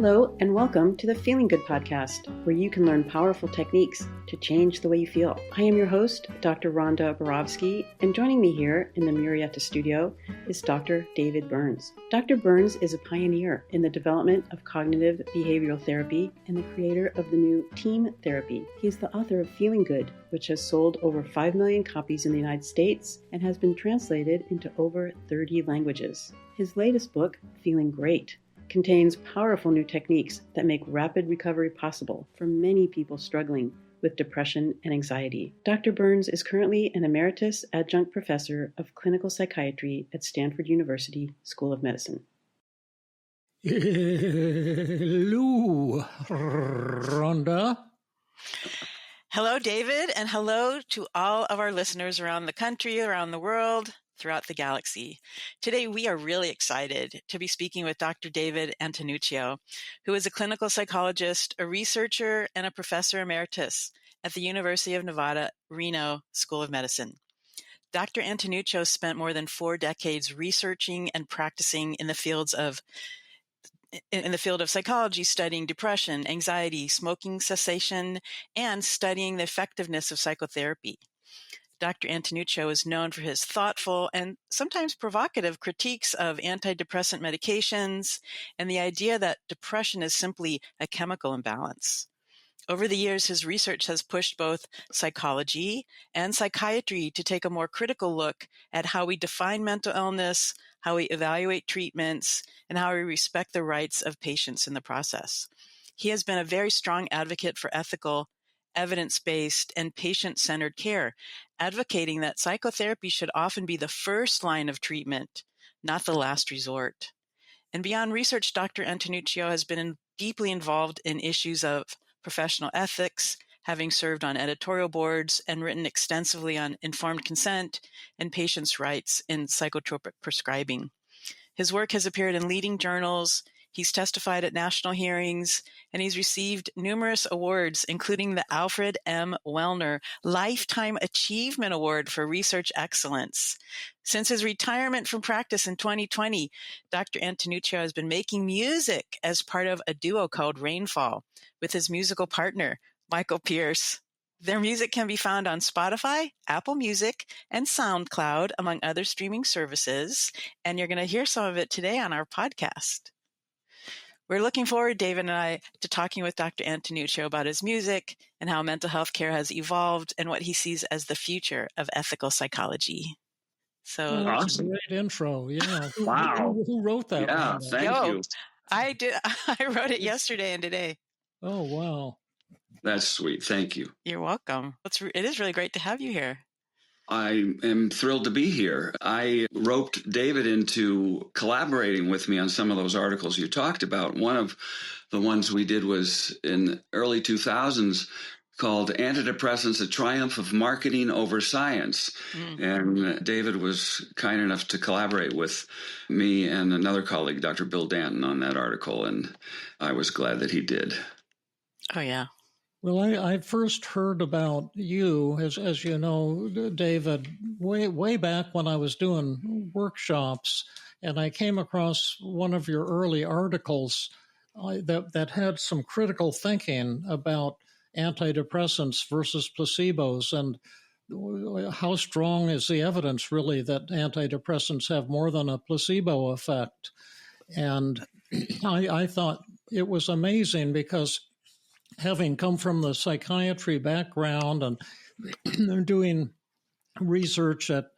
Hello, and welcome to the Feeling Good podcast, where you can learn powerful techniques to change the way you feel. I am your host, Dr. Rhonda Borowski, and joining me here in the Murrieta studio is Dr. David Burns. Dr. Burns is a pioneer in the development of cognitive behavioral therapy and the creator of the new team therapy. He is the author of Feeling Good, which has sold over 5 million copies in the United States and has been translated into over 30 languages. His latest book, Feeling Great, contains powerful new techniques that make rapid recovery possible for many people struggling with depression and anxiety. Dr. Burns is currently an Emeritus Adjunct Professor of Clinical Psychiatry at Stanford University School of Medicine. Hello, Rhonda. Hello, David, and hello to all of our listeners around the country, around the world, throughout the galaxy. Today, we are really excited to be speaking with Dr. David Antonuccio, who is a clinical psychologist, a researcher, and a professor emeritus at the University of Nevada, Reno School of Medicine. Dr. Antonuccio spent more than 4 decades researching and practicing in the field of psychology, studying depression, anxiety, smoking cessation, and studying the effectiveness of psychotherapy. Dr. Antonuccio is known for his thoughtful and sometimes provocative critiques of antidepressant medications and the idea that depression is simply a chemical imbalance. Over the years, his research has pushed both psychology and psychiatry to take a more critical look at how we define mental illness, how we evaluate treatments, and how we respect the rights of patients in the process. He has been a very strong advocate for ethical, evidence-based, and patient-centered care, advocating that psychotherapy should often be the first line of treatment, not the last resort. And beyond research, Dr. Antonuccio has been deeply involved in issues of professional ethics, having served on editorial boards and written extensively on informed consent and patients' rights in psychotropic prescribing. His work has appeared in leading journals. He's testified at national hearings, and he's received numerous awards, including the Alfred M. Wellner Lifetime Achievement Award for Research Excellence. Since his retirement from practice in 2020, Dr. Antonuccio has been making music as part of a duo called RainFall with his musical partner, Michael Pierce. Their music can be found on Spotify, Apple Music, and Soundcloud, among other streaming services, and you're going to hear some of it today on our podcast. We're looking forward, David and I, to talking with Dr. Antonuccio about his music and how mental health care has evolved and what he sees as the future of ethical psychology. So That's a great intro. Yeah. Wow. Who wrote that? Yeah, thank you. I did. I wrote it yesterday and today. Oh, wow. That's sweet. Thank you. You're welcome. It is really great to have you here. I am thrilled to be here. I roped David into collaborating with me on some of those articles you talked about. One of the ones we did was in early 2000s called Antidepressants, A Triumph of Marketing Over Science. And David was kind enough to collaborate with me and another colleague, Dr. Bill Danton, on that article. And I was glad that he did. Oh, yeah. Well, I first heard about you, as you know, David, way back when I was doing workshops, and I came across one of your early articles that had some critical thinking about antidepressants versus placebos, and how strong is the evidence really that antidepressants have more than a placebo effect. And I thought it was amazing because having come from the psychiatry background and doing research at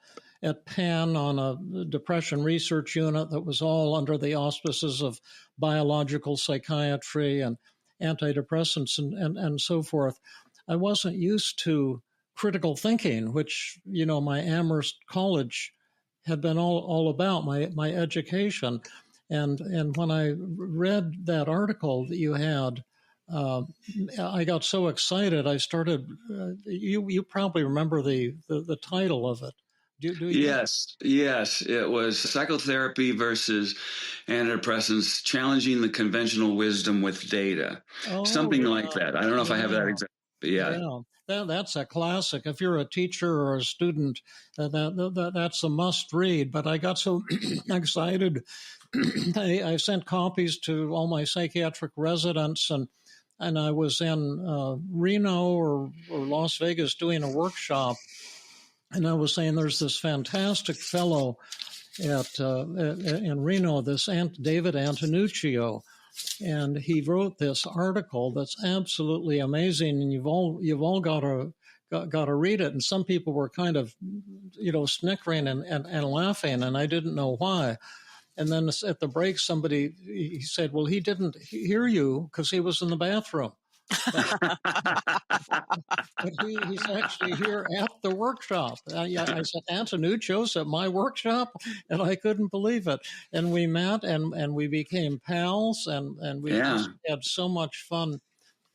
Penn on a depression research unit that was all under the auspices of biological psychiatry and antidepressants and so forth, I wasn't used to critical thinking, which, you know, my Amherst College had been all about, my education. And when I read that article that you had, I got so excited. I started. You probably remember the title of it. Do you? Yes. It was Psychotherapy versus Antidepressants, Challenging the Conventional Wisdom with Data. Something like that. I don't know if I have that exact. But yeah. that's a classic. If you're a teacher or a student, that's a must read. But I got so excited. I sent copies to all my psychiatric residents, and I was in Reno or Las Vegas doing a workshop, and I was saying there's this fantastic fellow in Reno, this David Antonuccio, and he wrote this article that's absolutely amazing, and you've all got to read it. And some people were kind of, snickering and laughing, and I didn't know why. And then at the break, he said, well, he didn't hear you because he was in the bathroom. But he's actually here at the workshop. I said, Antonuccio's at my workshop, and I couldn't believe it. And we met, and we became pals, and we just had so much fun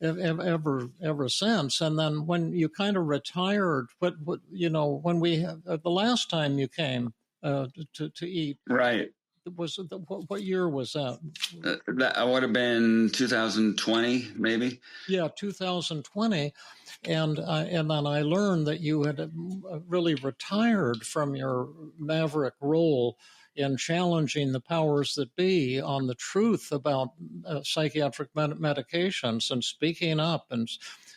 ever since. And then when you kind of retired, when the last time you came to eat, right? What year was that? That would have been 2020, maybe. Yeah, 2020, and then I learned that you had really retired from your maverick role in challenging the powers that be on the truth about psychiatric medications, and speaking up and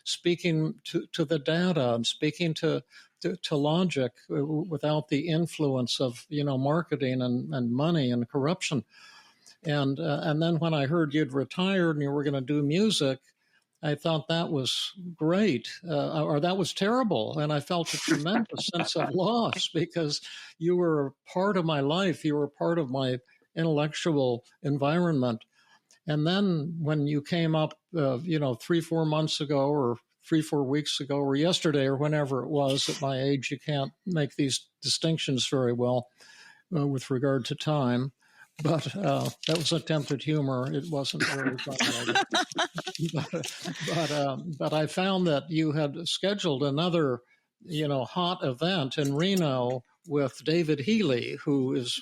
speaking to the data and speaking to logic without the influence of marketing and money and corruption. And then when I heard you'd retired and you were going to do music, I thought that was great, or that was terrible. And I felt a tremendous sense of loss because you were part of my life. You were part of my intellectual environment. And then when you came up, 3-4 months ago, or 3-4 weeks ago, or yesterday, or whenever it was, at my age, you can't make these distinctions very well with regard to time. But that was attempted humor. It wasn't very funny. But I found that you had scheduled another, hot event in Reno with David Healy, who is,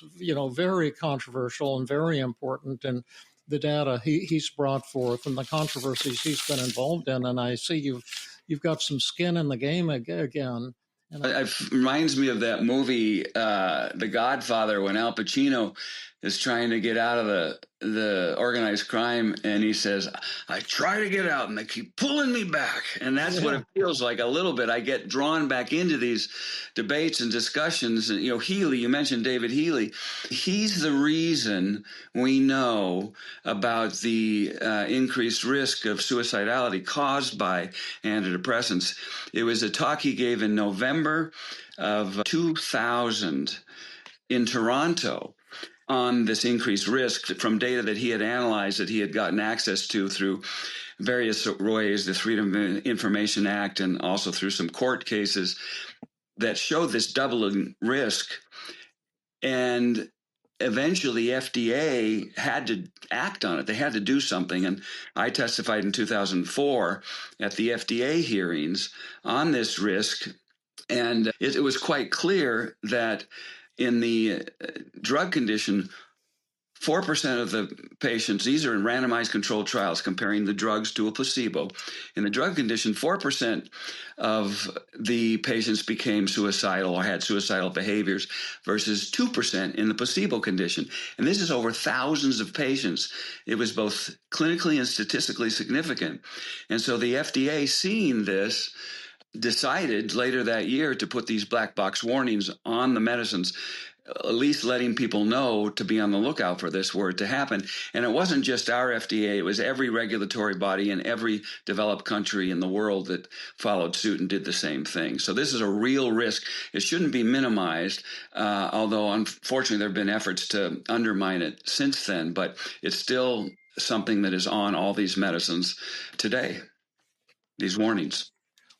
very controversial and very important in the data he's brought forth and the controversies he's been involved in. And I see you've got some skin in the game again. It reminds me of that movie, The Godfather, when Al Pacino is trying to get out of the organized crime, and he says, I try to get out and they keep pulling me back. And that's what it feels like a little bit. I get drawn back into these debates and discussions. And, Healy, you mentioned David Healy. He's the reason we know about the increased risk of suicidality caused by antidepressants. It was a talk he gave in November of 2000 in Toronto on this increased risk from data that he had analyzed, that he had gotten access to through various ways, the Freedom of Information Act, and also through some court cases that showed this doubling risk. And eventually FDA had to act on it. They had to do something. And I testified in 2004 at the FDA hearings on this risk. And it was quite clear that in the drug condition, 4% of the patients, these are in randomized controlled trials comparing the drugs to a placebo. In the drug condition, 4% of the patients became suicidal or had suicidal behaviors versus 2% in the placebo condition. And this is over thousands of patients. It was both clinically and statistically significant. And so the FDA, seeing this, decided later that year to put these black box warnings on the medicines, at least letting people know to be on the lookout for this were to happen. And it wasn't just our FDA, it was every regulatory body in every developed country in the world that followed suit and did the same thing. So this is a real risk. It shouldn't be minimized, although unfortunately there have been efforts to undermine it since then, but it's still something that is on all these medicines today, these warnings.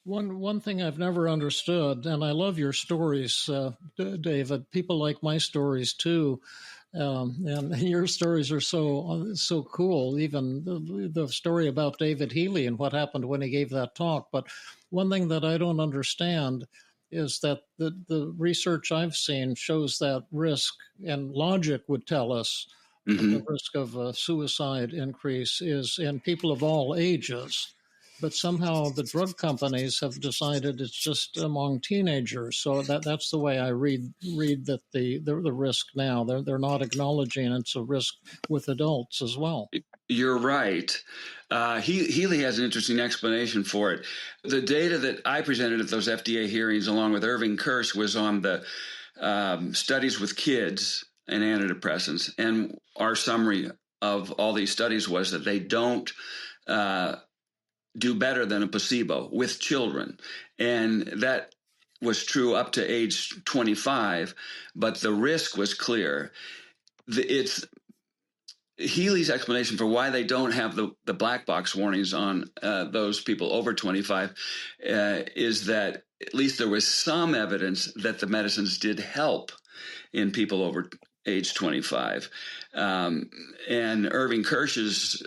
One thing I've never understood, and I love your stories, David. People like my stories too, and your stories are so cool. Even the story about David Healy and what happened when he gave that talk. But one thing that I don't understand is that the research I've seen shows that risk, and logic would tell us the risk of suicide increase is in people of all ages. but somehow the drug companies have decided it's just among teenagers. So that's the way I read that the risk now. They're not acknowledging it's a risk with adults as well. You're right. Healy has an interesting explanation for it. The data that I presented at those FDA hearings, along with Irving Kirsch, was on the studies with kids and antidepressants. And our summary of all these studies was that they don't do better than a placebo with children. And that was true up to age 25, but the risk was clear. It's Healy's explanation for why they don't have the black box warnings on those people over 25 is that at least there was some evidence that the medicines did help in people over age 25. And Irving Kirsch's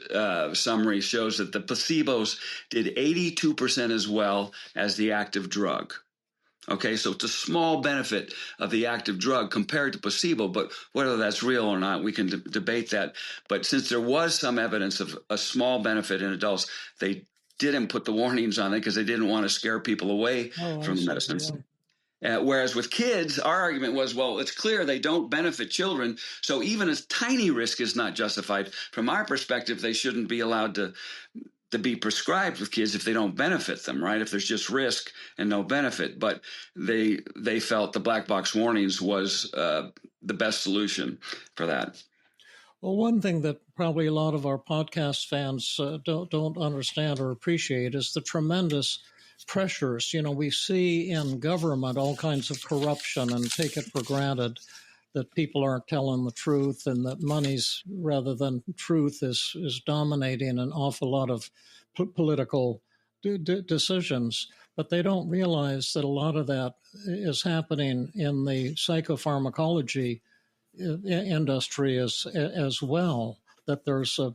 summary shows that the placebos did 82% as well as the active drug. Okay, so it's a small benefit of the active drug compared to placebo, but whether that's real or not, we can debate that. But since there was some evidence of a small benefit in adults, they didn't put the warnings on it because they didn't want to scare people away from the medicines. Yeah. Whereas with kids, our argument was, well, it's clear they don't benefit children, so even a tiny risk is not justified. From our perspective, they shouldn't be allowed to be prescribed with kids if they don't benefit them, right? If there's just risk and no benefit. But they felt the black box warnings was the best solution for that. Well, one thing that probably a lot of our podcast fans don't understand or appreciate is the tremendous pressures. We see in government all kinds of corruption and take it for granted that people aren't telling the truth and that money's rather than truth is dominating an awful lot of political decisions. But they don't realize that a lot of that is happening in the psychopharmacology industry as well, that there's a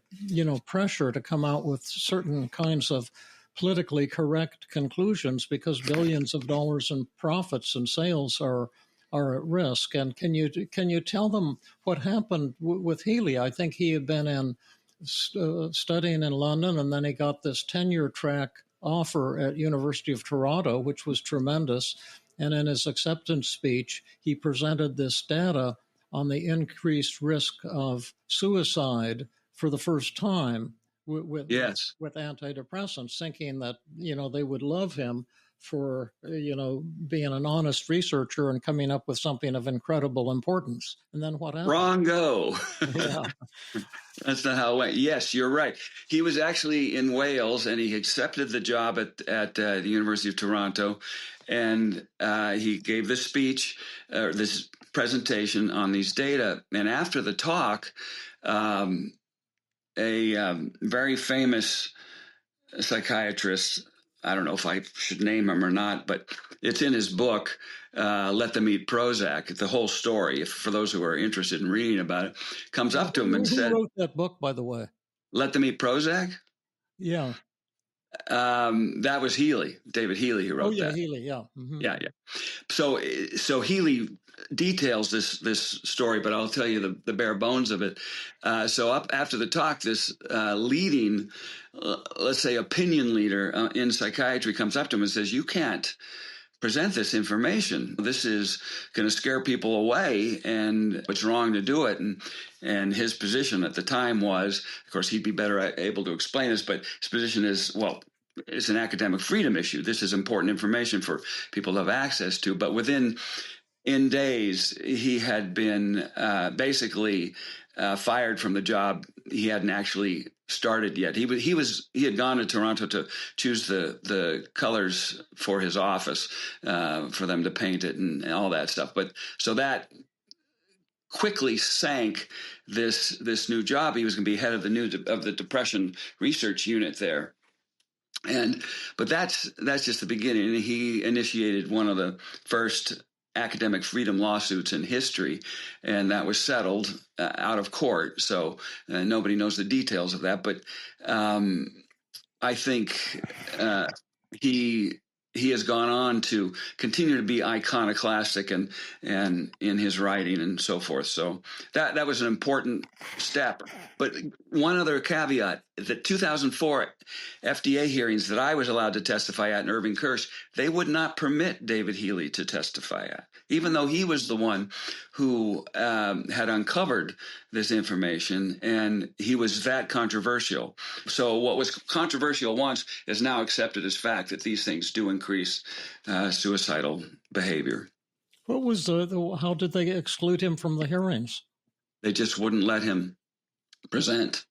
pressure to come out with certain kinds of politically correct conclusions because billions of dollars in profits and sales are at risk. And can you tell them what happened with Healy? I think he had been studying in London, and then he got this tenure track offer at University of Toronto, which was tremendous. And in his acceptance speech, he presented this data on the increased risk of suicide for the first time with antidepressants, thinking that they would love him for being an honest researcher and coming up with something of incredible importance. And then what happened? Wrong go. Yeah. That's not how it went. Yes, you're right. He was actually in Wales, and he accepted the job at the University of Toronto, and he gave this speech, this presentation on these data. And after the talk, a very famous psychiatrist, I don't know if I should name him or not, but it's in his book, Let Them Eat Prozac, the whole story, for those who are interested in reading about it, comes up to him and said... Who wrote that book, by the way? Let Them Eat Prozac? Yeah. That was Healy, David Healy, who wrote that. Oh, yeah, Healy, yeah. Mm-hmm. Yeah. So Healy details this story, but I'll tell you the bare bones of it. So up after the talk, this leading, let's say, opinion leader in psychiatry comes up to him and says, "You can't present this information. This is going to scare people away, and it's wrong to do it." And his position at the time was, of course, he'd be better able to explain this, but his position is, well, it's an academic freedom issue. This is important information for people to have access to. But in days, he had been basically fired from the job. He hadn't actually started yet. He had gone to Toronto to choose the colors for his office, for them to paint it and all that stuff. But so that quickly sank this new job. He was going to be head of the depression research unit there. But that's just the beginning. He initiated one of the first academic freedom lawsuits in history, and that was settled out of court. So nobody knows the details of that. But I think he he has gone on to continue to be iconoclastic and in his writing and so forth. So that was an important step. But one other caveat: the 2004 FDA hearings that I was allowed to testify at in Irving Kirsch, they would not permit David Healy to testify at, even though he was the one who had uncovered this information, and he was that controversial. So what was controversial once is now accepted as fact, that these things do increase suicidal behavior. What was how did they exclude him from the hearings? They just wouldn't let him present.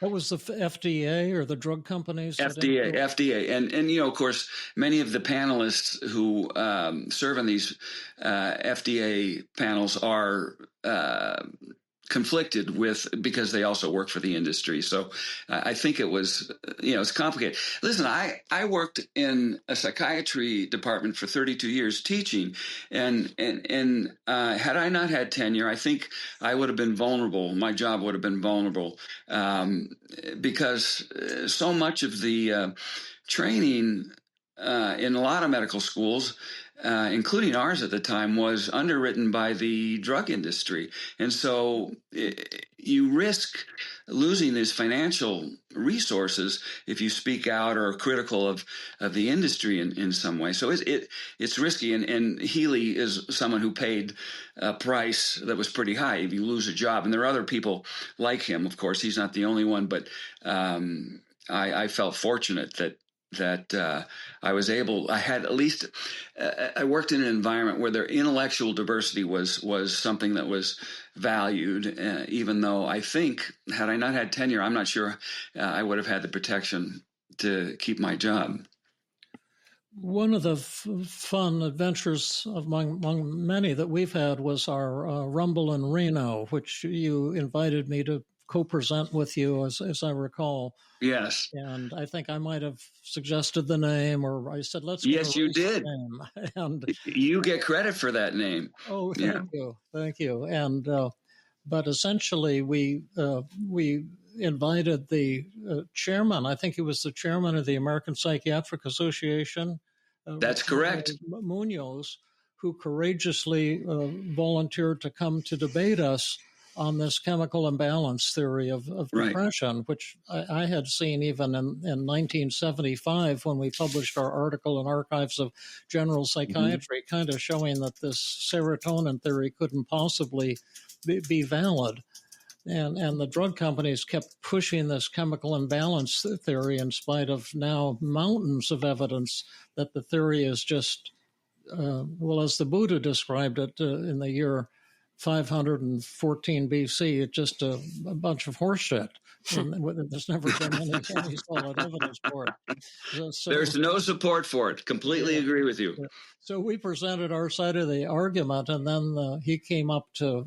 That was the FDA or the drug companies? FDA. And of course, many of the panelists who serve on these FDA panels are conflicted with, because they also work for the industry. So I think it was, it's complicated. Listen, I worked in a psychiatry department for 32 years teaching, and had I not had tenure, I think I would have been vulnerable. My job would have been vulnerable because so much of the training in a lot of medical schools, including ours at the time, was underwritten by the drug industry. And so you risk losing these financial resources if you speak out or are critical of the industry in some way. So it's risky. And Healy is someone who paid a price that was pretty high if you lose a job. And there are other people like him, of course. He's not the only one, but I felt fortunate that I had at least, I worked in an environment where their intellectual diversity was something that was valued, even though I think, had I not had tenure, I'm not sure I would have had the protection to keep my job. One of the fun adventures among many that we've had was our Rumble in Reno, which you invited me to co-present with you, as I recall. Yes. And I think I might have suggested the name, or I said, let's Yes, you did. Name. And you get credit for that name. Oh, thank you. And but essentially, we invited the chairman. I think he was the chairman of the American Psychiatric Association. That's correct. Munoz, who courageously volunteered to come to debate us on this chemical imbalance theory of depression, right, which I had seen even in 1975 when we published our article in Archives of General Psychiatry, mm-hmm, kind of showing that this serotonin theory couldn't possibly be valid. And the drug companies kept pushing this chemical imbalance theory in spite of now mountains of evidence that the theory is just, as the Buddha described it in the year 514 BC, it's just a bunch of horseshit. There's never been any solid evidence for it. So, there's no support for it. Completely agree with you. So we presented our side of the argument, and then he came up to,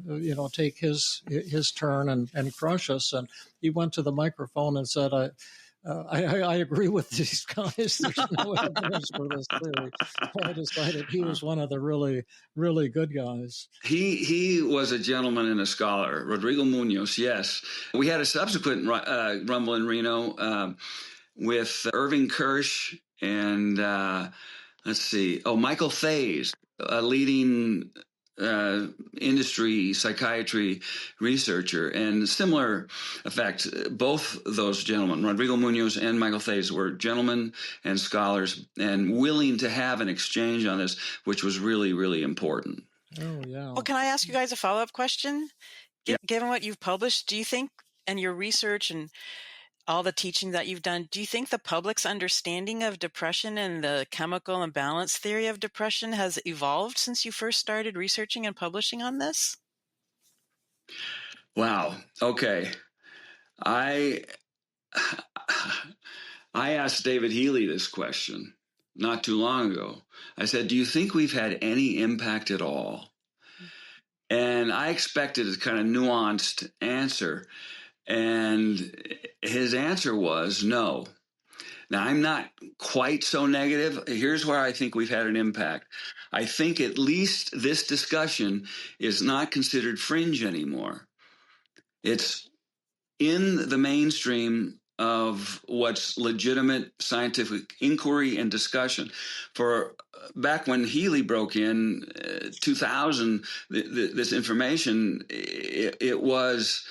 take his turn and crush us. And he went to the microphone and said, I agree with these guys. There's no evidence for this theory. I decided he was one of the really, really good guys. He was a gentleman and a scholar, Rodrigo Munoz. Yes, we had a subsequent Rumble in Reno with Irving Kirsch and Michael Thays, a leading industry psychiatry researcher, and similar effect. Both those gentlemen, Rodrigo Munoz and Michael Thays, were gentlemen and scholars and willing to have an exchange on this, which was really, really important. Oh, yeah. Well, can I ask you guys a follow-up question? Yeah. Given what you've published, do you think, and your research and all the teaching that you've done, do you think the public's understanding of depression and the chemical imbalance theory of depression has evolved since you first started researching and publishing on this? Wow. Okay. I asked David Healy this question not too long ago. I said, do you think we've had any impact at all? And I expected a kind of nuanced answer. And his answer was no. Now, I'm not quite so negative. Here's where I think we've had an impact. I think at least this discussion is not considered fringe anymore. It's in the mainstream of what's legitimate scientific inquiry and discussion. For back when Healy broke in 2000, this information, it was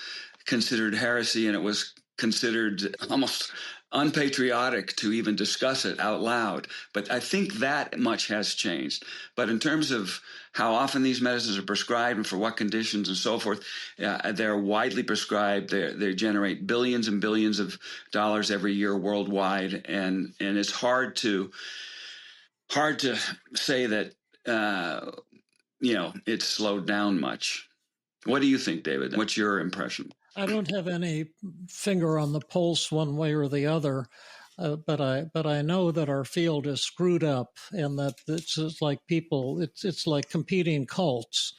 considered heresy, and it was considered almost unpatriotic to even discuss it out loud. But I think that much has changed. But in terms of how often these medicines are prescribed and for what conditions and so forth, they're widely prescribed. They generate billions and billions of dollars every year worldwide, and it's hard to say that it's slowed down much. What do you think, David? What's your impression? I don't have any finger on the pulse one way or the other, but I know that our field is screwed up, and that it's like it's like competing cults,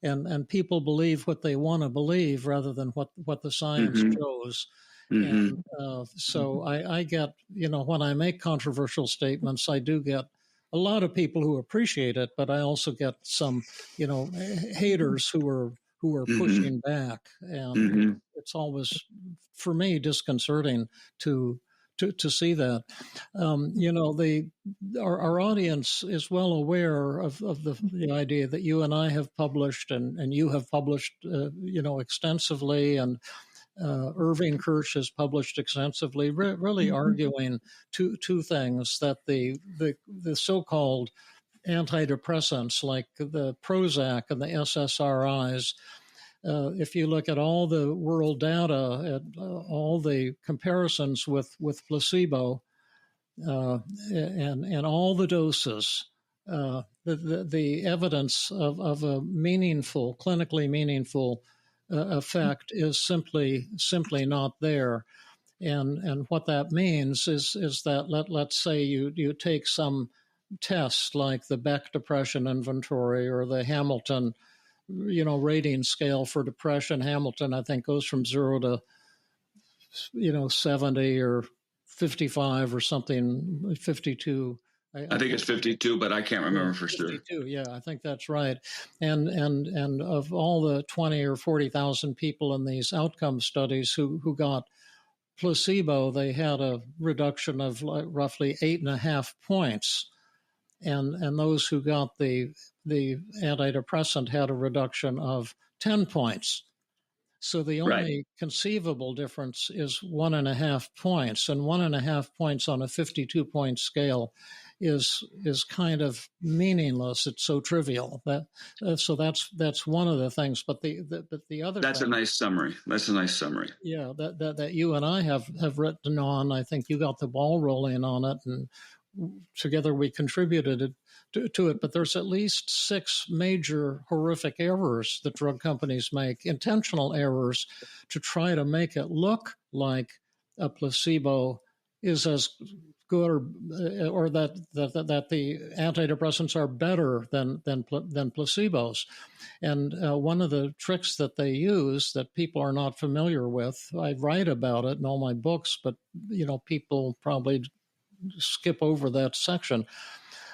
and people believe what they want to believe rather than what the science shows. And so I get, when I make controversial statements, I do get a lot of people who appreciate it, but I also get some, haters who are pushing back, and it's always, for me, disconcerting to see that. Our audience is well aware of the idea that you and I have published, and you have published, extensively, and Irving Kirsch has published extensively, really arguing two things: that the so-called antidepressants like the Prozac and the SSRIs, if you look at all the world data, at all the comparisons with placebo, and all the doses, the evidence of a meaningful, clinically meaningful effect is simply not there. And what that means is that let's say you take some tests like the Beck Depression Inventory or the Hamilton, rating scale for depression. Hamilton, I think, goes from 0 to, 70 or 55 or something, 52. I think it's 52, but I can't remember for 52, sure. Yeah, I think that's right. And of all the 20 or 40,000 people in these outcome studies who got placebo, they had a reduction of roughly 8.5 points. And those who got the antidepressant had a reduction of 10 points. So the only conceivable difference is 1.5 points, and 1.5 points on a 52-point scale is kind of meaningless. It's so trivial. So that's one of the things. But the other that's thing, a nice summary. That's a nice summary. Yeah, that you and I have written on. I think you got the ball rolling on it, and together we contributed to it. But there's at least 6 major horrific errors that drug companies make, intentional errors, to try to make it look like a placebo is as good, or that the antidepressants are better than placebos. And one of the tricks that they use that people are not familiar with, I write about it in all my books, but people probably skip over that section.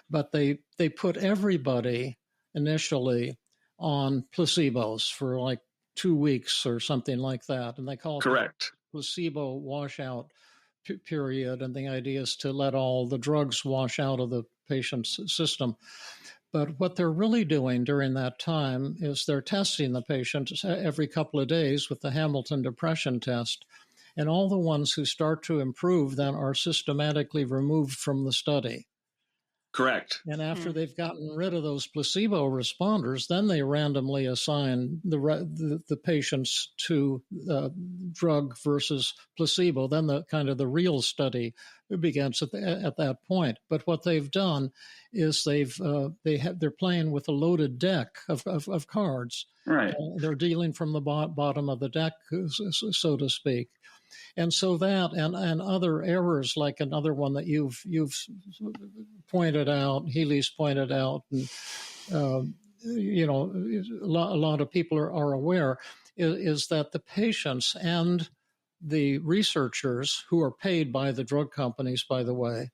But they put everybody initially on placebos for like 2 weeks or something like that, and they call it correct placebo washout period. And the idea is to let all the drugs wash out of the patient's system. But what they're really doing during that time is they're testing the patient every couple of days with the Hamilton Depression Test. And all the ones who start to improve then are systematically removed from the study. Correct. And after they've gotten rid of those placebo responders, then they randomly assign the patients to drug versus placebo. Then the real study begins at that point. But what they've done is they're playing with a loaded deck of cards. Right. They're dealing from the bottom of the deck, so to speak. And so that and other errors, like another one that you've pointed out, Healy's pointed out, and a lot of people are aware, is that the patients and the researchers, who are paid by the drug companies, by the way,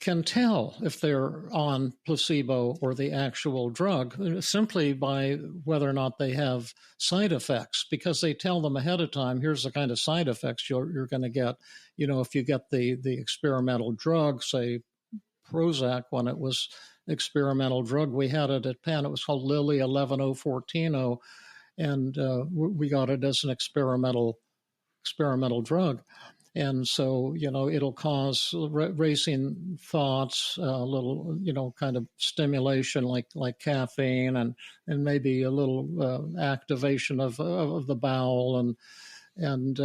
can tell if they're on placebo or the actual drug simply by whether or not they have side effects, because they tell them ahead of time, here's the kind of side effects you're going to get. If you get the experimental drug, say Prozac, when it was experimental drug, we had it at Penn. It was called Lilly 110410, and we got it as an experimental drug. And so, it'll cause racing thoughts, a little, kind of stimulation like caffeine, and maybe a little activation of the bowel, and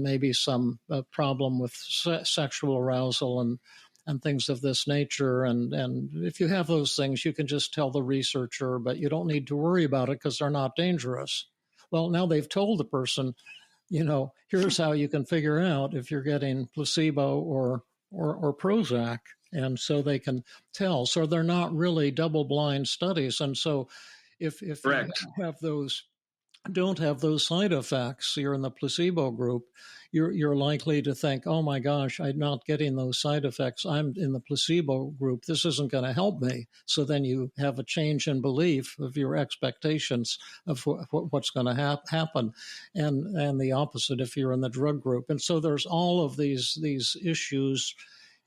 maybe some problem with sexual arousal and things of this nature. And if you have those things, you can just tell the researcher, but you don't need to worry about it because they're not dangerous. Well, now they've told the person, here's how you can figure out if you're getting placebo or Prozac. And so they can tell. So they're not really double-blind studies. And so if you don't have those side effects, you're in the placebo group, you're likely to think, oh my gosh, I'm not getting those side effects. I'm in the placebo group. This isn't going to help me. So then you have a change in belief of your expectations of what's going to happen, and the opposite if you're in the drug group. And so there's all of these issues,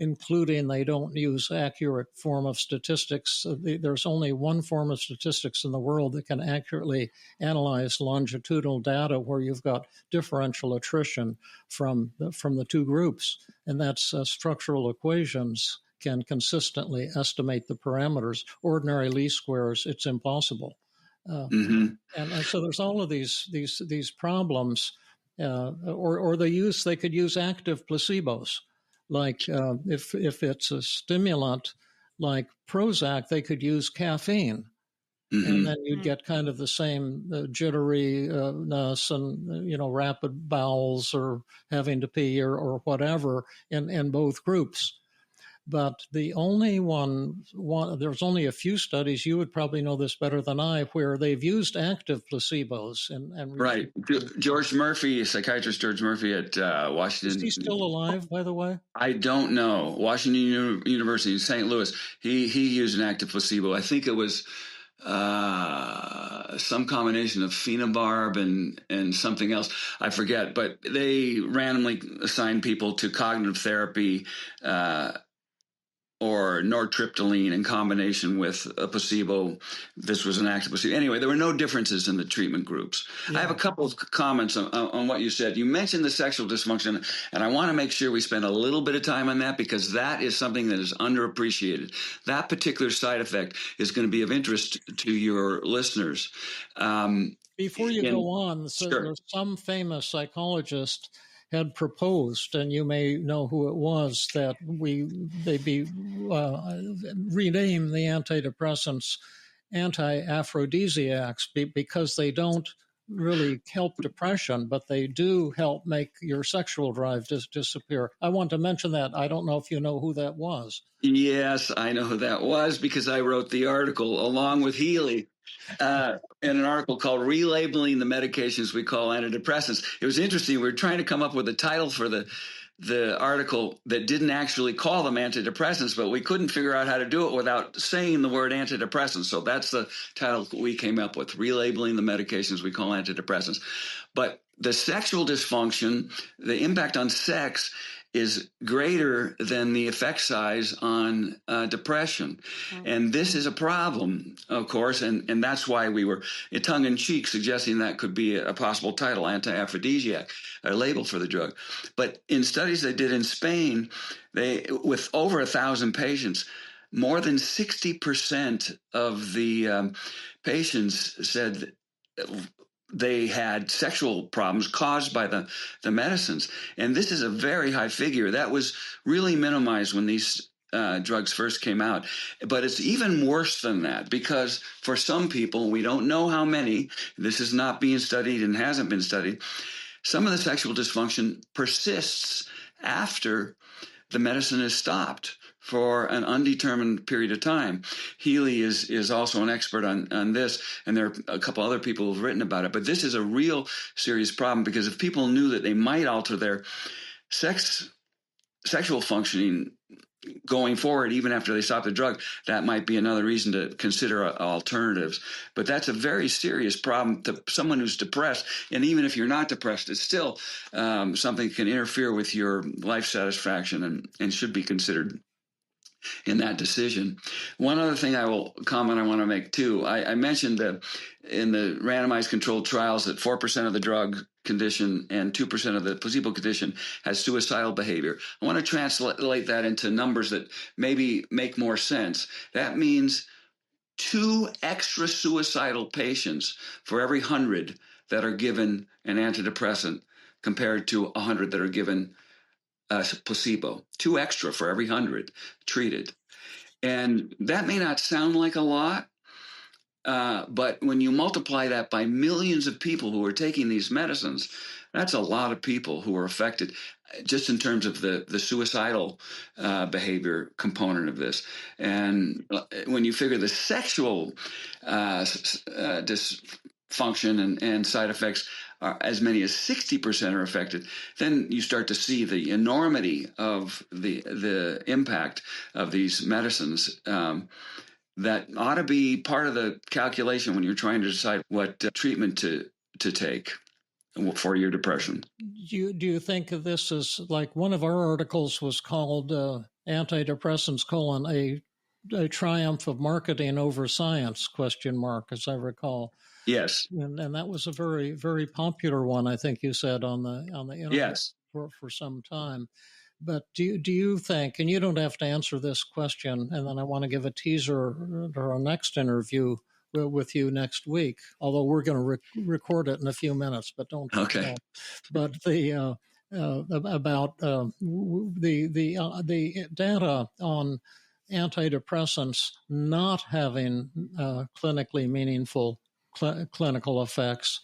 including they don't use accurate form of statistics. There's only one form of statistics in the world that can accurately analyze longitudinal data where you've got differential attrition from the two groups, and that's structural equations can consistently estimate the parameters. Ordinary least squares, it's impossible. And so there's all of these problems, or they could use active placebos. Like if it's a stimulant like Prozac, they could use caffeine, and then you'd get kind of the same jitteriness and rapid bowels or having to pee or whatever in both groups. But the only there's only a few studies, you would probably know this better than I, where they've used active placebos. And right. George Murphy, psychiatrist George Murphy at Washington. Is he still alive, by the way? I don't know. Washington University in St. Louis, he used an active placebo. I think it was some combination of phenobarb and something else. I forget. But they randomly assigned people to cognitive therapy or nortriptyline in combination with a placebo. This was an active placebo. Anyway, there were no differences in the treatment groups. Yeah. I have a couple of comments on what you said. You mentioned the sexual dysfunction, and I want to make sure we spend a little bit of time on that because that is something that is underappreciated. That particular side effect is going to be of interest to your listeners. Before you go on, so sure. There's some famous psychologist had proposed, and you may know who it was, that they rename the antidepressants anti-aphrodisiacs because they don't really help depression, but they do help make your sexual drive disappear. I want to mention that. I don't know if you know who that was. Yes, I know who that was because I wrote the article along with Healy. In an article called Relabeling the Medications We Call Antidepressants. It was interesting. We were trying to come up with a title for the article that didn't actually call them antidepressants, but we couldn't figure out how to do it without saying the word antidepressants. So that's the title we came up with, Relabeling the Medications We Call Antidepressants. But the sexual dysfunction, the impact on sex, is greater than the effect size on depression. Mm-hmm. And this is a problem, of course, and that's why we were tongue-in-cheek suggesting that could be a possible title, anti-aphrodisiac, a label for the drug. But in studies they did in Spain, with over 1,000 patients, more than 60% of the patients said they had sexual problems caused by the medicines. And this is a very high figure. That was really minimized when these drugs first came out. But it's even worse than that because for some people, we don't know how many, this is not being studied and hasn't been studied, some of the sexual dysfunction persists after the medicine is stopped for an undetermined period of time. Healy is also an expert on this, and there are a couple other people who've written about it. But this is a real serious problem because if people knew that they might alter their sexual functioning going forward, even after they stop the drug, that might be another reason to consider alternatives. But that's a very serious problem to someone who's depressed. And even if you're not depressed, it's still something that can interfere with your life satisfaction and should be considered in that decision. One other thing I want to make too, I mentioned in the randomized controlled trials that 4% of the drug condition and 2% of the placebo condition has suicidal behavior. I want to translate that into numbers that maybe make more sense. That means 2 extra suicidal patients for every 100 that are given an antidepressant compared to 100 that are given placebo. 2 extra for every 100 treated. And that may not sound like a lot, but when you multiply that by millions of people who are taking these medicines, that's a lot of people who are affected just in terms of the suicidal behavior component of this. And when you figure the sexual dysfunction and side effects are as many as 60% are affected, then you start to see the enormity of the impact of these medicines. That ought to be part of the calculation when you're trying to decide what treatment to take for your depression. Do you think this is like one of our articles was called Antidepressants, a triumph of marketing over science, ? As I recall. Yes. And that was a very, very popular one, I think you said, on the internet. Yes. For some time. But do you think, and you don't have to answer this question, and then I want to give a teaser to our next interview with you next week, although we're going to record it in a few minutes, but don't. Okay. But the about the data on antidepressants not having clinically meaningful clinical effects,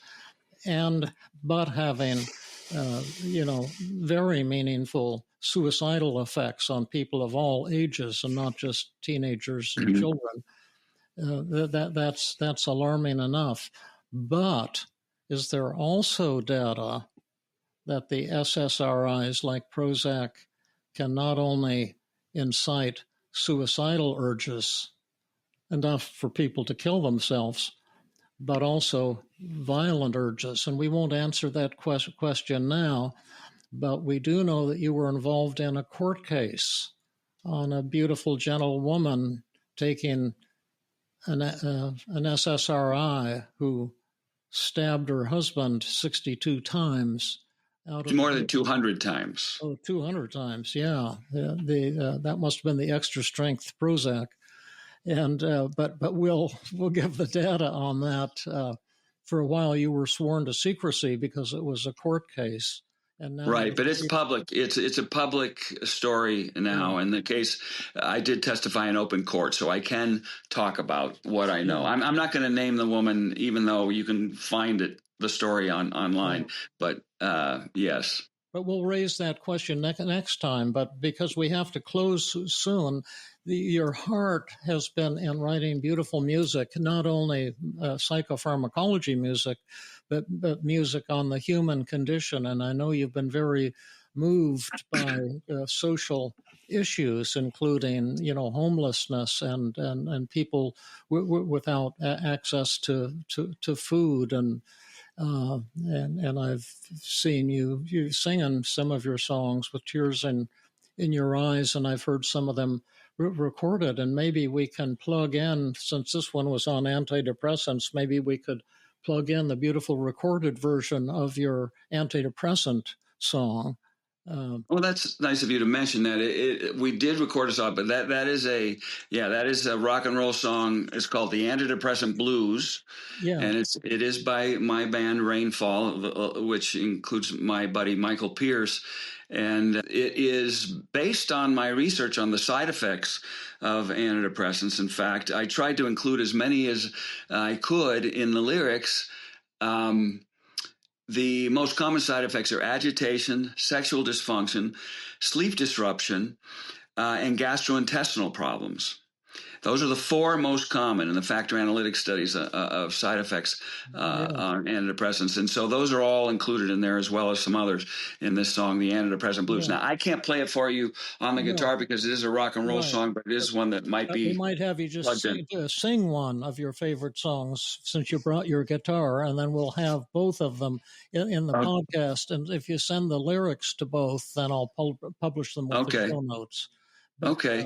but having very meanful suicidal effects on people of all ages and not just teenagers and children. That's alarming enough. But is there also data that the SSRIs like Prozac can not only incite suicidal urges enough for people to kill themselves, but also violent urges? And we won't answer that question now, but we do know that you were involved in a court case on a beautiful, gentle woman taking an SSRI who stabbed her husband 62 times. More than 200 times. Oh, 200 times, yeah. That must have been the extra strength Prozac. And but we'll give the data on that. For a while, you were sworn to secrecy because it was a court case. And now right, but it's public. It's a public story now. In the case, I did testify in open court, so I can talk about what I know. I'm not going to name the woman, even though you can find the story online. But yes. But we'll raise that question next time. But because we have to close soon, your heart has been in writing beautiful music, not only psychopharmacology music, but music on the human condition. And I know you've been very moved by social issues, including, homelessness and people without access to food. And I've seen you singing some of your songs with tears in your eyes, and I've heard some of them recorded. And maybe we can plug in, since this one was on antidepressants, maybe we could plug in the beautiful recorded version of your antidepressant song. Well, that's nice of you to mention that. We did record a song, but that is a rock and roll song. It's called the Antidepressant Blues, and it is by my band RainFall, which includes my buddy Michael Pierce, and it is based on my research on the side effects of antidepressants. In fact, I tried to include as many as I could in the lyrics. The most common side effects are agitation, sexual dysfunction, sleep disruption, and gastrointestinal problems. Those are the four most common in the factor analytic studies of side effects on antidepressants. And so those are all included in there, as well as some others in this song, The Antidepressant Blues. Now, I can't play it for you on the guitar because it is a rock and roll song, but it is one that might be. We might have you just sing one of your favorite songs since you brought your guitar, and then we'll have both of them in the podcast. And if you send the lyrics to both, then I'll publish them with the show notes. But,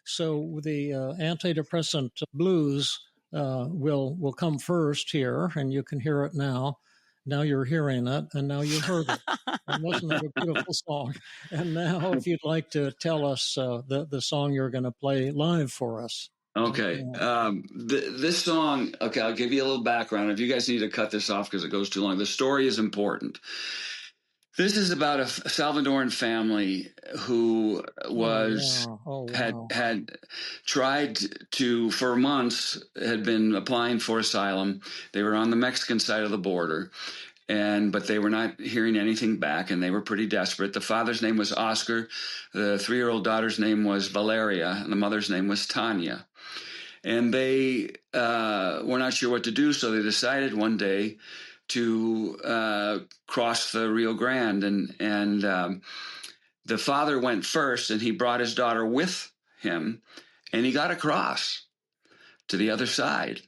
so the Antidepressant Blues will come first here, and you can hear it now. Now you're hearing it, and now you heard it. And wasn't it a beautiful song? And now, if you'd like to tell us the song you're going to play live for us. Okay. This song, I'll give you a little background. If you guys need to cut this off because it goes too long, the story is important. This is about a Salvadoran family who had tried to, for months, had been applying for asylum. They were on the Mexican side of the border, but they were not hearing anything back, and they were pretty desperate. The father's name was Oscar. The 3-year-old daughter's name was Valeria, and the mother's name was Tanya. And they were not sure what to do, so they decided one day to cross the Rio Grande, and the father went first, and he brought his daughter with him, and he got across to the other side.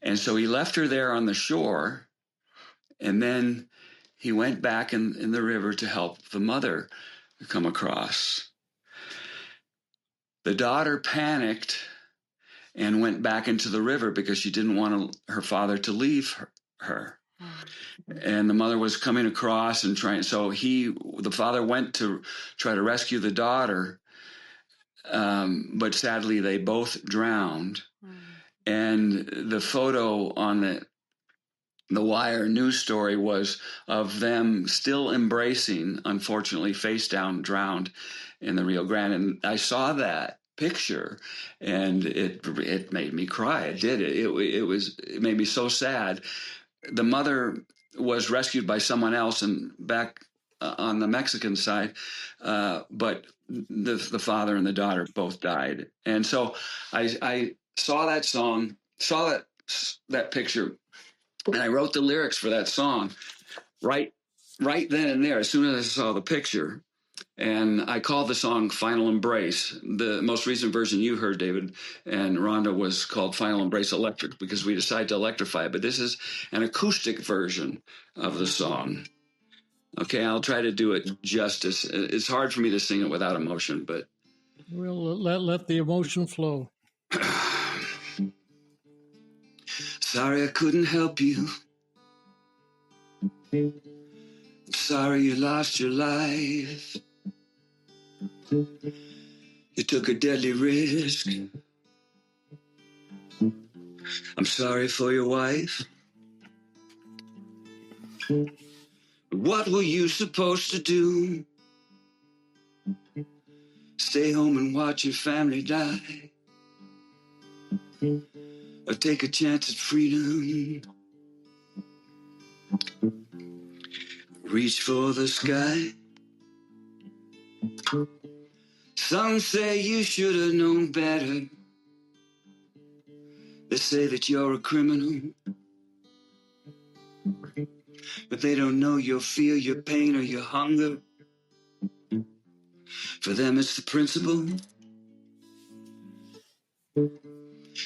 And so he left her there on the shore, and then he went back in the river to help the mother come across. The daughter panicked and went back into the river because she didn't want her father to leave her. And the mother was coming across and trying. So the father went to try to rescue the daughter, but sadly they both drowned. And the photo on the Wire news story was of them still embracing, unfortunately, face down, drowned in the Rio Grande. And I saw that picture, and it made me cry. It did. It made me so sad. The mother was rescued by someone else and back on the Mexican side, but the father and the daughter both died. And so I saw that song, saw that picture, and I wrote the lyrics for that song right then and there as soon as I saw the picture. And I called the song Final Embrace. The most recent version you heard, David and Rhonda, was called Final Embrace Electric because we decided to electrify it. But this is an acoustic version of the song. Okay, I'll try to do it justice. It's hard for me to sing it without emotion, but... We'll let the emotion flow. Sorry I couldn't help you. I'm sorry you lost your life. You took a deadly risk. I'm sorry for your wife. What were you supposed to do? Stay home and watch your family die? Or take a chance at freedom? Reach for the sky? Some say you should have known better. They say that you're a criminal, but they don't know your fear, your pain, or your hunger. For them it's the principle.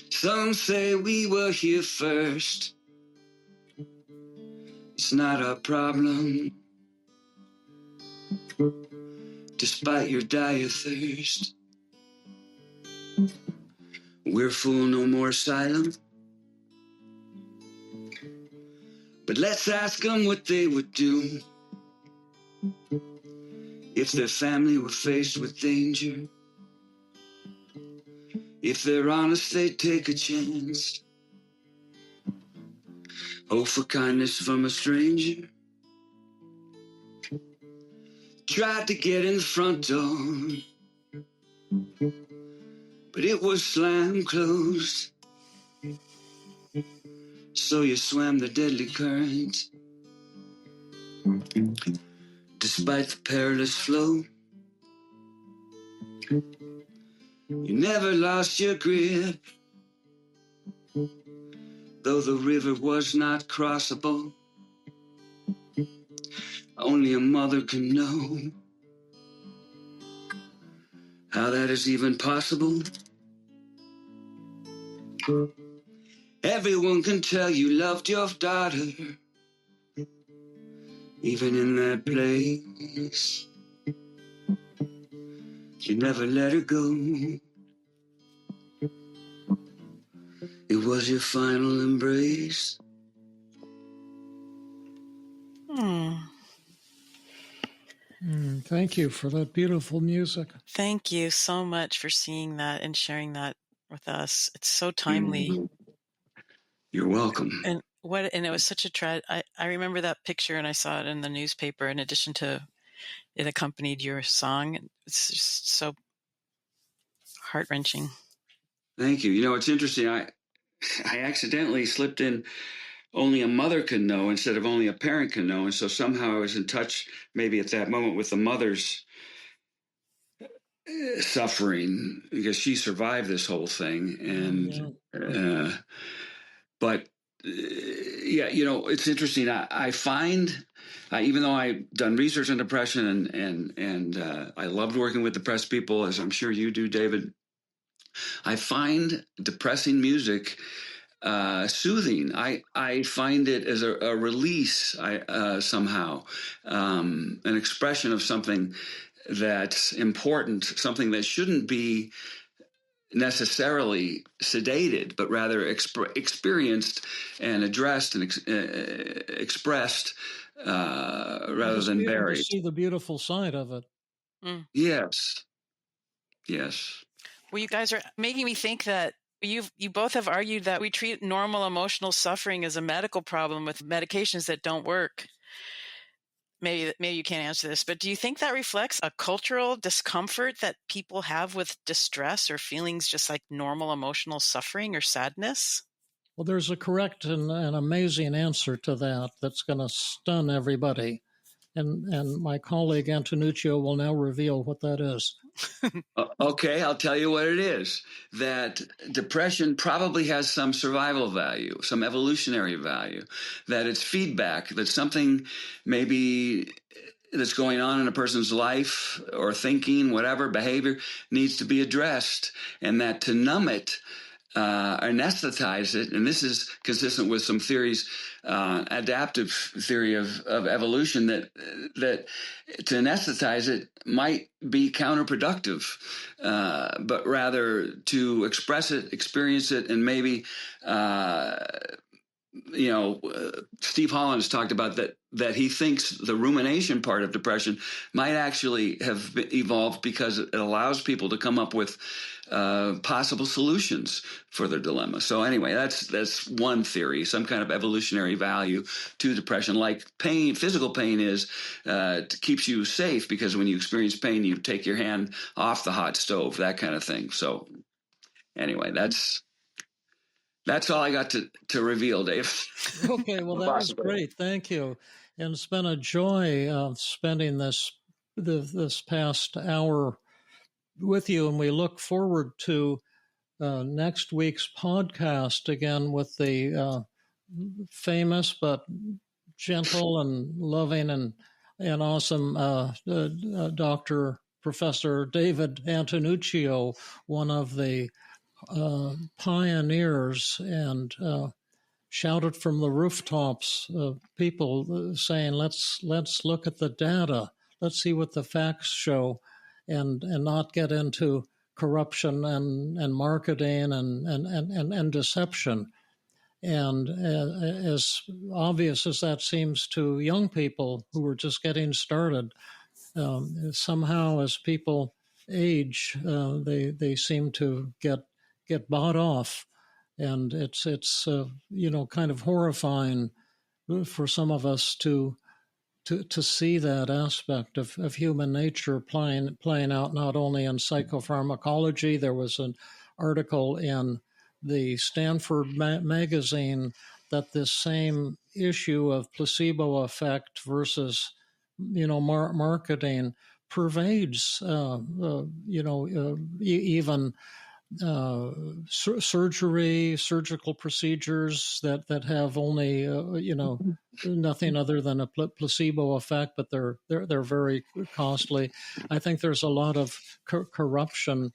Some say we were here first. It's not our problem. Despite your dire thirst, we're full, no more asylum. But let's ask them what they would do if their family were faced with danger. If they're honest, they'd take a chance. Hope for kindness from a stranger. Tried to get in the front door, but it was slammed closed. So you swam the deadly current, despite the perilous flow. You never lost your grip, though the river was not crossable. Only a mother can know how that is even possible. Everyone can tell you loved your daughter, even in that place. You never let her go. It was your final embrace. Thank you for that beautiful music. Thank you so much for seeing that and sharing that with us. It's so timely. You're welcome. And it was such a I remember that picture, and I saw it in the newspaper in addition to it accompanied your song. It's just so heart-wrenching. Thank you. You know, it's interesting. I accidentally slipped in only a mother can know instead of only a parent can know. And so somehow I was in touch maybe at that moment with the mother's suffering because she survived this whole thing. And, but yeah, you know, it's interesting. I find, even though I've done research on depression and I loved working with depressed people, as I'm sure you do, David, I find depressing music soothing. I find it as a release. Somehow an expression of something that's important, something that shouldn't be necessarily sedated, but rather experienced and addressed and expressed rather than buried. To see the beautiful side of it. Yes. Well, you guys are making me think that you both have argued that we treat normal emotional suffering as a medical problem with medications that don't work. Maybe you can't answer this, but do you think that reflects a cultural discomfort that people have with distress or feelings just like normal emotional suffering or sadness? Well, there's a correct and amazing answer to that that's going to stun everybody. And my colleague Antonuccio will now reveal what that is. Okay, I'll tell you what it is. That depression probably has some survival value, some evolutionary value, that it's feedback, that something maybe that's going on in a person's life or thinking, whatever, behavior needs to be addressed, and that to numb it, anesthetize it, and this is consistent with some theories, adaptive theory of evolution, that to anesthetize it might be counterproductive, but rather to express it, experience it, and maybe Steve Holland has talked about that he thinks the rumination part of depression might actually have evolved because it allows people to come up with possible solutions for their dilemma. So anyway, that's one theory, some kind of evolutionary value to depression, like pain, physical pain is, keeps you safe because when you experience pain, you take your hand off the hot stove, that kind of thing. So anyway, that's all I got to reveal, Dave. Okay, well, that was great. Thank you. And it's been a joy spending this past hour with you, and we look forward to next week's podcast again with the famous but gentle and loving and awesome Dr. Professor David Antonuccio, one of the pioneers, and shouted from the rooftops, people saying, let's look at the data, let's see what the facts show, and not get into corruption and marketing and deception. And as obvious as that seems to young people who are just getting started, somehow as people age, they seem to get bought off, and it's kind of horrifying for some of us to see that aspect of human nature playing out not only in psychopharmacology. There was an article in the Stanford magazine that this same issue of placebo effect versus marketing pervades, even surgery, surgical procedures that have only, nothing other than a placebo effect, but they're very costly. I think there's a lot of corruption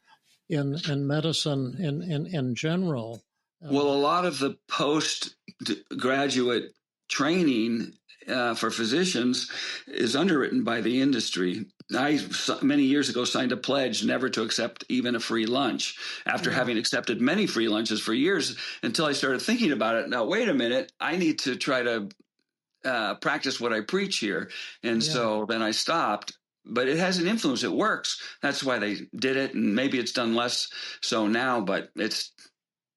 in medicine in general. Well, a lot of the postgraduate training for physicians is underwritten by the industry. I, many years ago, signed a pledge never to accept even a free lunch after having accepted many free lunches for years, until I started thinking about it. Now, wait a minute, I need to try to practice what I preach here. And so then I stopped. But it has an influence. It works. That's why they did it. And maybe it's done less so now, but it's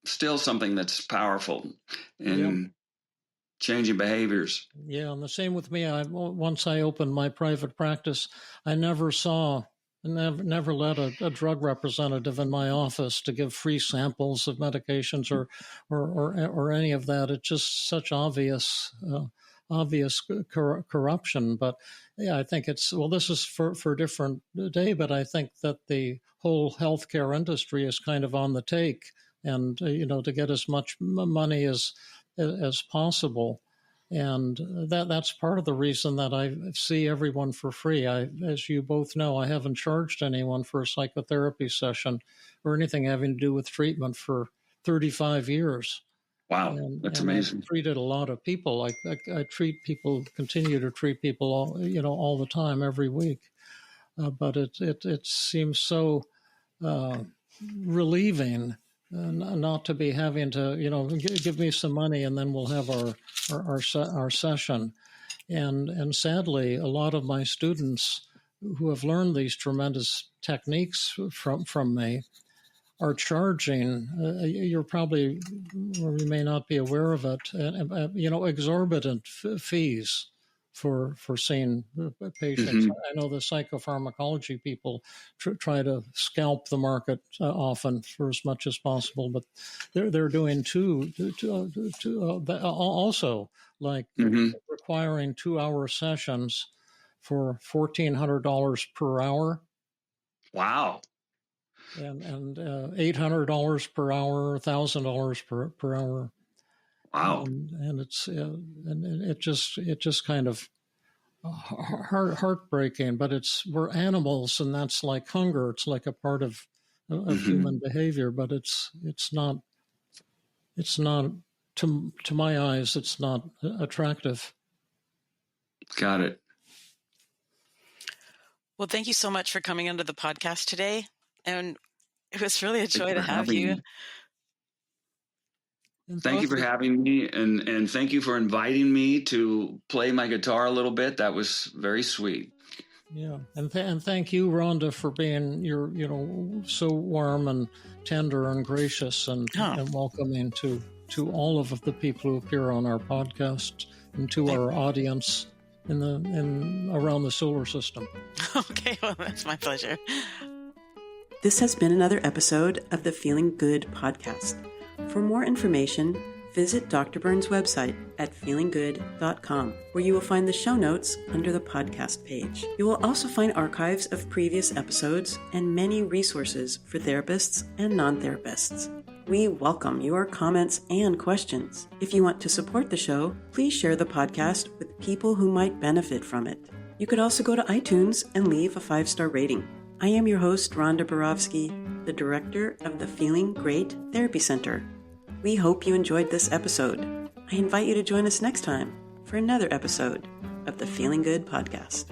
still something that's powerful in changing behaviors. Yeah, and the same with me. Once I opened my private practice, I never let a drug representative in my office to give free samples of medications or any of that. It's just such obvious corruption. But yeah, I think this is for a different day, but I think that the whole healthcare industry is kind of on the take, and to get as much money as possible. And that's part of the reason that I see everyone for free. As you both know, I haven't charged anyone for a psychotherapy session or anything having to do with treatment for 35 years. Wow, that's amazing. I've treated a lot of people. I continue to treat people all the time, every week. But it seems so relieving not to be having to, give me some money and then we'll have our session. And sadly, a lot of my students who have learned these tremendous techniques from me are charging, you're probably, or you may not be aware of it, exorbitant fees for seeing patients. Mm-hmm. I know the psychopharmacology people try to scalp the market often for as much as possible, but they're doing also, like requiring 2-hour sessions for $1,400 per hour. Wow. And $800 per hour, $1,000 per hour. Wow. And it's and it just kind of heartbreaking. But we're animals, and that's like hunger. It's like a part of human behavior. But it's not to my eyes. It's not attractive. Got it. Well, thank you so much for coming onto the podcast today. And it was really a joy to have you. Thank you for having me, and thank you for inviting me to play my guitar a little bit. That was very sweet. Yeah, and thank you, Rhonda, for being so warm and tender and gracious and welcoming to all of the people who appear on our podcast and to our audience around the solar system. Okay, well, that's my pleasure. This has been another episode of the Feeling Good podcast. For more information, visit Dr. Burns' website at feelinggood.com, where you will find the show notes under the podcast page. You will also find archives of previous episodes and many resources for therapists and non-therapists. We welcome your comments and questions. If you want to support the show, please share the podcast with people who might benefit from it. You could also go to iTunes and leave a 5-star rating. I am your host, Rhonda Borowski, the director of the Feeling Great Therapy Center. We hope you enjoyed this episode. I invite you to join us next time for another episode of the Feeling Good podcast.